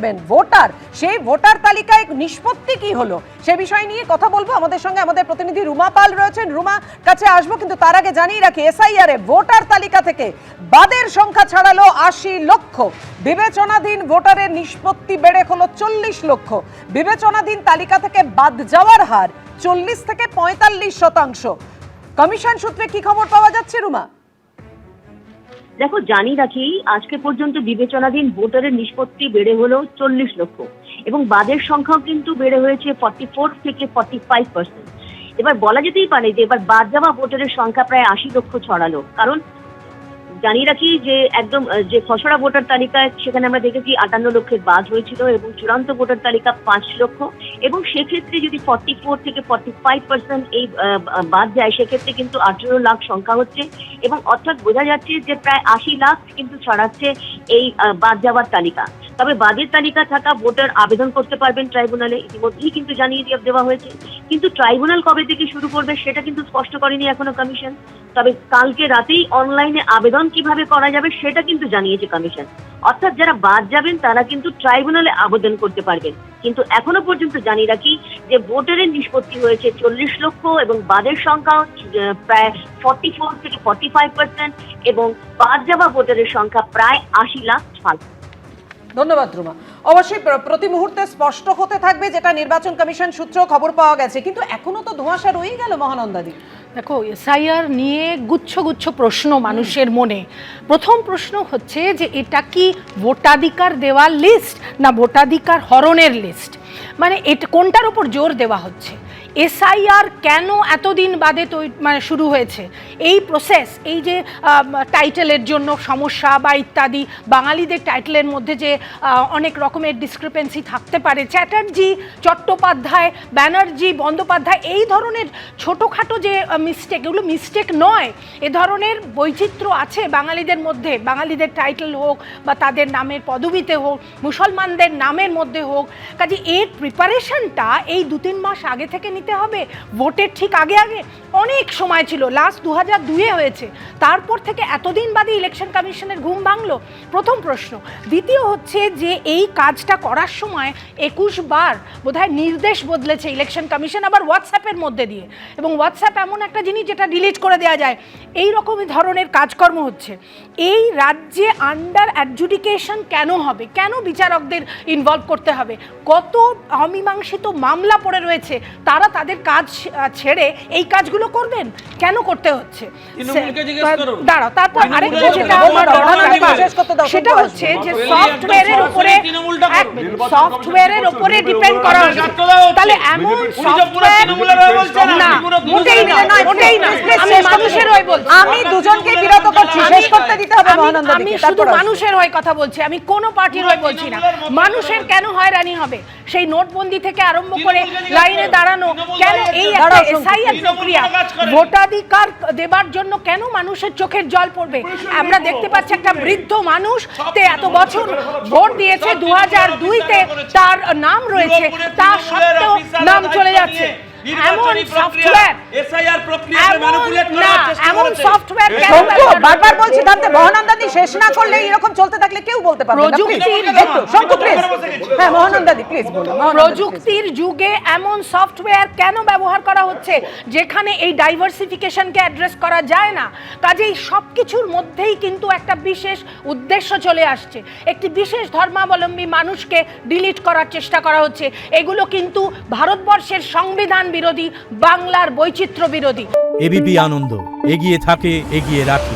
দেবেন ভোটার, সেই ভোটার তালিকায় নিষ্পত্তি কি হলো সে বিষয় নিয়ে কথা বলবো। আমাদের সঙ্গে আমাদের প্রতিনিধি রুমা পাল রয়েছেন, রুমা কাছে আসবো, কিন্তু তার আগে জানিয়ে রাখি এসআইআর এ ভোটার তালিকা থেকে বাদের সংখ্যা ছাড়ালো ৮০ লক্ষ, বিবেচনাধীন ভোটারের নিষ্পত্তি বেড়ে হলো ৪০ লক্ষ, বিবেচনাধীন তালিকা থেকে বাদ যাওয়ার হার ৪০ থেকে ৪৫%। কমিশন সূত্রে কি খবর পাওয়া যাচ্ছে রুমা? দেখো, জানি রাখি আজকে পর্যন্ত বিবেচনাধীন ভোটারের নিষ্পত্তি বেড়ে হলো ৪০ লক্ষ এবং বাদের সংখ্যাও কিন্তু বেড়ে হয়েছে 44 থেকে 45%। এবার বলা যেতেই পারে যে এবার বাদ যাওয়া ভোটারের সংখ্যা প্রায় ৮০ লক্ষ ছড়ালো। কারণ জানি রাখি যে একদম যে খসড়া ভোটার তালিকায় সেখানে আমরা দেখেছি ৫৮ লক্ষের বাদ হয়েছিল এবং চূড়ান্ত ভোটার তালিকা ৫ লক্ষ, এবং সেক্ষেত্রে যদি 44 থেকে 45% এই বাদ যায় সেক্ষেত্রে কিন্তু ১৮ লাখ সংখ্যা হচ্ছে, এবং অর্থাৎ বোঝা যাচ্ছে যে প্রায় ৮০ লাখ কিন্তু ছড়াচ্ছে এই বাদ যাওয়ার তালিকা। তবে বাদের তালিকা থাকা ভোটার আবেদন করতে পারবেন ট্রাইব্যুনালে, ইতিমধ্যেই কিন্তু জানিয়ে দেওয়া হয়েছে, কিন্তু ট্রাইব্যুনাল কবে থেকে শুরু করবে সেটা কিন্তু স্পষ্ট করেনি এখনো কমিশন। তবে কালকে রাতেই অনলাইনে আবেদন কিভাবে করা যাবে সেটা কিন্তু জানিয়েছে কমিশন। অর্থাৎ যারা বাদ যাবেন তারা কিন্তু ট্রাইব্যুনালে আবেদন করতে পারবেন, কিন্তু এখনো পর্যন্ত জানিয়ে রাখি যে ভোটারের নিষ্পত্তি হয়েছে ৪০ লক্ষ এবং বাদের সংখ্যা প্রায় 44 থেকে 45% এবং বাদ যাওয়া ভোটারের সংখ্যা প্রায় ৮০ লাখ। ধন্যবাদ রুমা। অবশ্যই প্রতি মুহূর্তে স্পষ্ট হতে থাকবে যেটা নির্বাচন কমিশন সূত্র খবর পাওয়া গেছে, কিন্তু এখনো তো ধোঁয়াশা রয়েই গেল মহানন্দাদি। দেখো, এসআইআর নিয়ে গুচ্ছ গুচ্ছ প্রশ্ন মানুষের মনে। প্রথম প্রশ্ন হচ্ছে যে এটা কি ভোটাধিকার দেওয়ার লিস্ট না ভোটাধিকার হরণের লিস্ট, মানে এটা কোনটার উপর জোর দেওয়া হচ্ছে? এসআইআর কেন এতদিন বাদে মানে শুরু হয়েছে এই প্রসেস? এই যে টাইটেলের জন্য সমস্যা বা ইত্যাদি, বাঙালিদের টাইটেলের মধ্যে যে অনেক রকমের ডিসক্রিপেন্সি থাকতে পারে, চ্যাটার্জি, চট্টোপাধ্যায়, ব্যানার্জি, বন্দ্যোপাধ্যায়, এই ধরনের ছোটোখাটো যে মিস্টেক, এগুলো মিস্টেক নয়, এ ধরনের বৈচিত্র্য আছে বাঙালিদের মধ্যে। বাঙালিদের টাইটেল হোক বা তাদের নামের পদবিতে হোক, মুসলমানদের নামের মধ্যে হোক, কাজে এর প্রিপারেশনটা এই ২-৩ মাস আগে থেকে নিতে হবে। ভোটের ঠিক আগে অনেক সময় ছিল, লাস্ট ২০০২-এ হয়েছে, তারপর থেকে এতদিন বাদে ইলেকশন কমিশনের ঘুম ভাঙলো। প্রথম প্রশ্ন। দ্বিতীয় হচ্ছে যে এই কাজটা করার সময় ২১ বার বোধহয় নির্দেশ বদলেছে ইলেকশন কমিশন, আবার হোয়াটসঅ্যাপের মধ্যে দিয়ে, এবং হোয়াটসঅ্যাপ এমন একটা জিনিস যেটা ডিলিট করে দেওয়া যায়, এই রকমই ধরনের কাজকর্ম হচ্ছে। এই রাজ্যে আন্ডার অ্যাডজুডিকেশন কেন হবে? কেন বিচারকদের ইনভলভ করতে হবে? কত অমীমাংসিত মামলা পড়ে রয়েছে, তারা তাদের কাজ ছেড়ে এই কাজগুলো করবেন? কেন করতে হচ্ছে? দাঁড়াও, তারপর আরেকটা যেটা আমার সেটা হচ্ছে যে সফটওয়্যারের উপরে ডিপেন্ড করা হচ্ছে। তাহলে এমন সফটওয়্যার না, মোটেই না, মোটেই না। আমি মানুষের হয়ে বলছি, আমি দুজনকে বিরত করছি, শেষ করতে দিতে হবে মহানন্দাদিকে। আমি শুধু মানুষের হয়ে কথা বলছি, আমি কোনো পার্টির হয়ে বলছি না। মানুষের কেন হয়রানি হবে? সেই নোটবন্দি থেকে আরম্ভ করে লাইনে দাঁড়ানো, কেন এই একটা এসআইআর প্রক্রিয়া ভোটাধিকার দেবার জন্য কেন মানুষের চোখের জল পড়বে? আমরা দেখতে পাচ্ছি একটা বৃদ্ধ মানুষ এত বছর ভোট দিয়েছে, ২০০২-তে তার নাম রয়েছে, তা সত্ত্বেও নাম চলে যাচ্ছে। এমন সফটওয়্যার এসআইআর প্রক্রিয়াকে ম্যানিপুলেট করার চেষ্টা করছে। এমন সফটওয়্যার কেন? বারবার বলছি দাঁতে মহানন্দাদি শেষ না করলে এরকম চলতে থাকলে কেউ বলতে পারবে না। হ্যাঁ মহানন্দাদি প্লিজ বলুন। প্রযুক্তির যুগে এমন সফটওয়্যার কেন ব্যবহার করা হচ্ছে যেখানে এই ডাইভার্সিফিকেশনকে অ্যাড্রেস করা যায় না? কাজেই সব কিছুর মধ্যেই কিন্তু একটা বিশেষ উদ্দেশ্য চলে আসছে, একটি বিশেষ ধর্মাবলম্বী মানুষকে ডিলিট করার চেষ্টা করা হচ্ছে। এগুলো কিন্তু ভারতবর্ষের সংবিধান বিরোধী, বাংলার বৈচিত্র্য বিরোধী। এবিপি আনন্দ, এগিয়ে থাকে, এগিয়ে রাখে।